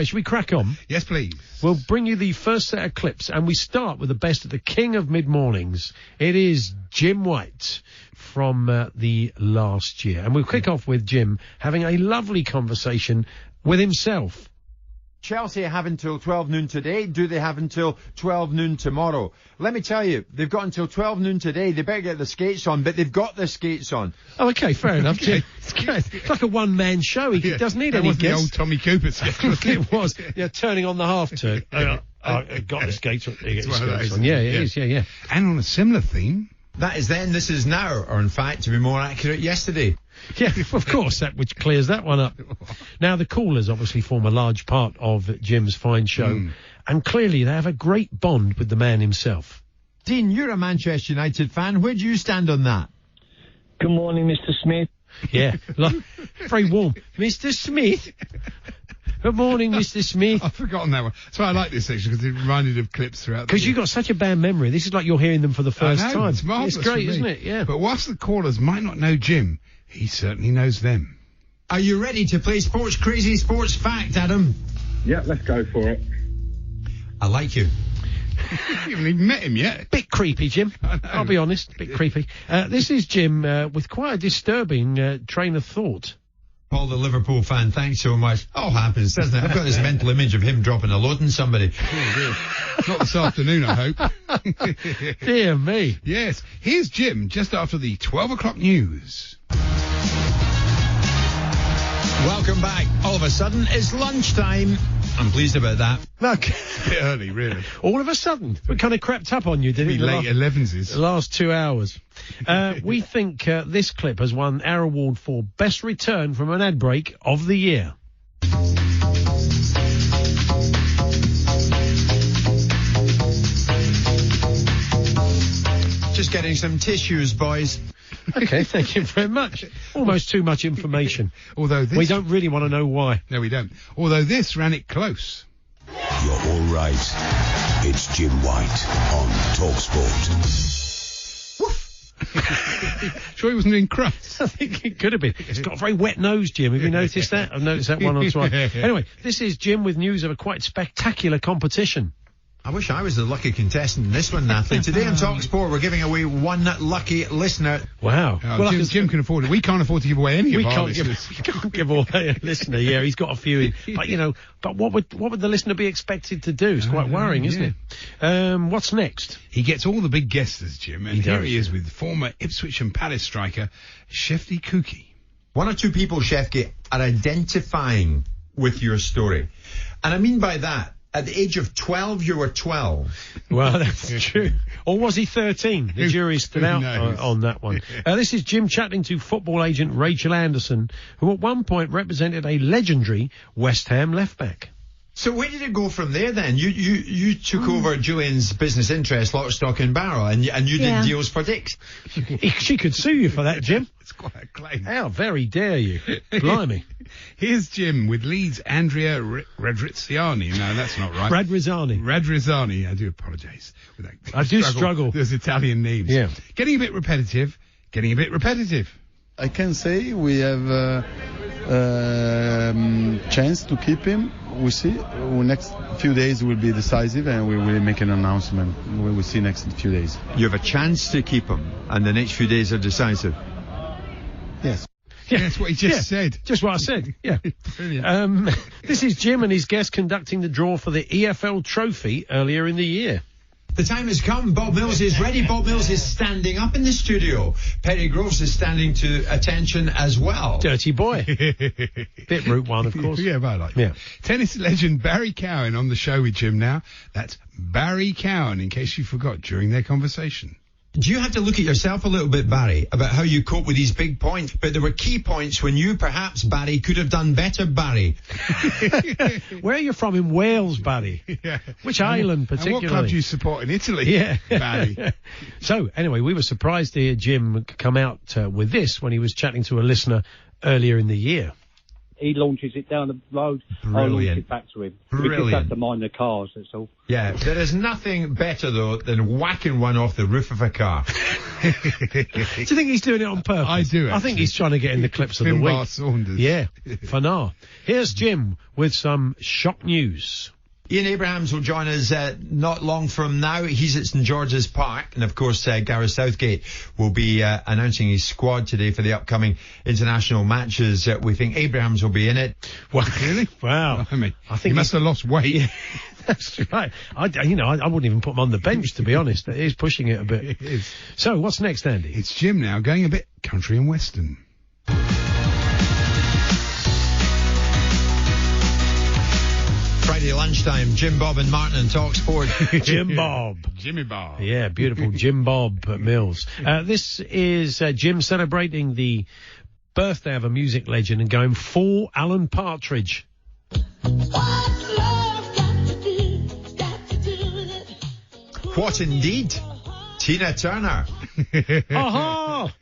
Should we crack on? Yes, please. We'll bring you the first set of clips, and we start with the best of the king of mid-mornings. It is Jim White from the last year. And we'll kick off with Jim having a lovely conversation with himself. Chelsea have until 12 noon today. Do they have until 12 noon tomorrow? Let me tell you, they've got until 12 noon today. They better get the skates on, but they've got their skates on. Oh, okay, fair enough, Jim. It's like a one-man show. He doesn't need any guests. The old Tommy Cooper sketch. It was. Yeah, turning on the half turn. I got the skates on. It's one of those. Yeah, it is, yeah. And on a similar theme. That is then, this is now, or in fact, to be more accurate, yesterday. Yeah, of course, which clears that one up. Now, the callers obviously form a large part of Jim's fine show, and clearly they have a great bond with the man himself. Dean, you're a Manchester United fan. Where do you stand on that? Good morning, Mr. Smith. Yeah, very warm. Mr. Smith. Good morning, Mr. Smith. I've forgotten that one. That's why I like this section, because it reminded of clips throughout. Because you've got such a bad memory. This is like you're hearing them for the first time. It's marvellous. It's great, isn't it? Yeah. But whilst the callers might not know Jim, he certainly knows them. Are you ready to play Sports Crazy Sports Fact, Adam? Yeah, let's go for it. I like you. You haven't even met him yet. Bit creepy, Jim. I'll be honest. Bit creepy. This is Jim with quite a disturbing train of thought. Paul, the Liverpool fan, thanks so much. All happens, doesn't it? I've got this mental image of him dropping a load on somebody. Not this afternoon, I hope. Dear me. Yes. Here's Jim just after the 12 o'clock news. Welcome back. All of a sudden, it's lunchtime. I'm pleased about that. Look. A bit early, really. All of a sudden. We kind of crept up on you, didn't it? Late 11s. The last 2 hours. We think this clip has won our award for Best Return from an Ad Break of the Year. Just getting some tissues, boys. Okay, thank you very much. Almost too much information. Although this... We don't really want to know why. No, we don't. Although this ran it close. You're all right. It's Jim White on talkSPORT. Sure he wasn't in crust? I think it could have been. He's got a very wet nose, Jim. Have you noticed that? I've noticed that one or twice. Anyway, this is Jim with news of a quite spectacular competition. I wish I was the lucky contestant in this one, Natalie. Today on talkSPORT, we're giving away one lucky listener. Wow. Well, Jim can afford it. We can't afford to give away any of our listeners. We can't give away a listener. Yeah, he's got a few in. But, what would the listener be expected to do? It's quite worrying, isn't it? What's next? He gets all the big guesses, Jim. And here he is with former Ipswich and Palace striker, Shefty Kuki. One or two people, Shefty, are identifying with your story. And I mean by that, at the age of 12, you were 12. Well, that's true. Or was he 13? The jury's still out on that one. This is Jim chatting to football agent Rachel Anderson, who at one point represented a legendary West Ham left-back. So where did it go from there then? You took over Julian's business interest, lock, stock and barrel, and you did deals for dicks. She could sue you for that, Jim. It's quite a claim. How very dare you. Blimey. Here's Jim with Leeds' Andrea Radrizzani. No, that's not right. Radrizzani. I do apologise. I do struggle. Those Italian names. Yeah. Getting a bit repetitive. I can say we have chance to keep him. We see. Next few days will be decisive, and we will make an announcement. We will see next few days. You have a chance to keep him, and the next few days are decisive. Yes. Yeah, that's what he just said. Just what I said. Yeah. Brilliant. This is Jim and his guest conducting the draw for the EFL Trophy earlier in the year. The time has come. Bob Mills is ready. Bob Mills is standing up in the studio. Perry Groves is standing to attention as well. Dirty boy. Bit Route 1, of course. Yeah, but I like that. Tennis legend Barry Cowan on the show with Jim now. That's Barry Cowan, in case you forgot during their conversation. Do you have to look at yourself a little bit, Barry, about how you cope with these big points? But there were key points when you, perhaps, Barry, could have done better, Barry. Where are you from in Wales, Barry? Yeah. Which island, particularly? And what club do you support in Italy, Barry? So, anyway, we were surprised to hear Jim come out with this when he was chatting to a listener earlier in the year. he launches it down the road, I launch Brilliant. it back to him. We just Brilliant. have to mind the cars, that's all. Yeah, there is nothing better though than whacking one off the roof of a car. Do you think he's doing it on purpose? I do, I think actually. he's trying to get in the clips of the Finbar week. Saunders. Yeah, for now. Here's Jim with some shock news. Ian Abrahams will join us not long from now. He's at St George's Park, and of course Gareth Southgate will be announcing his squad today for the upcoming international matches. We think Abrahams will be in it. Well, Really? Wow. I mean, I think he must have lost weight. Yeah, that's right. I wouldn't even put him on the bench, to be honest. It is pushing it a bit. It is. So, what's next, Andy? It's Jim now, going a bit country and western. Friday lunchtime, Jim, Bob and Martin and talkSPORT. Jim Bob. Jimmy Bob. Yeah, beautiful Jim Bob Mills. This is Jim celebrating the birthday of a music legend and going full Alan Partridge. What indeed? Tina Turner. Aha!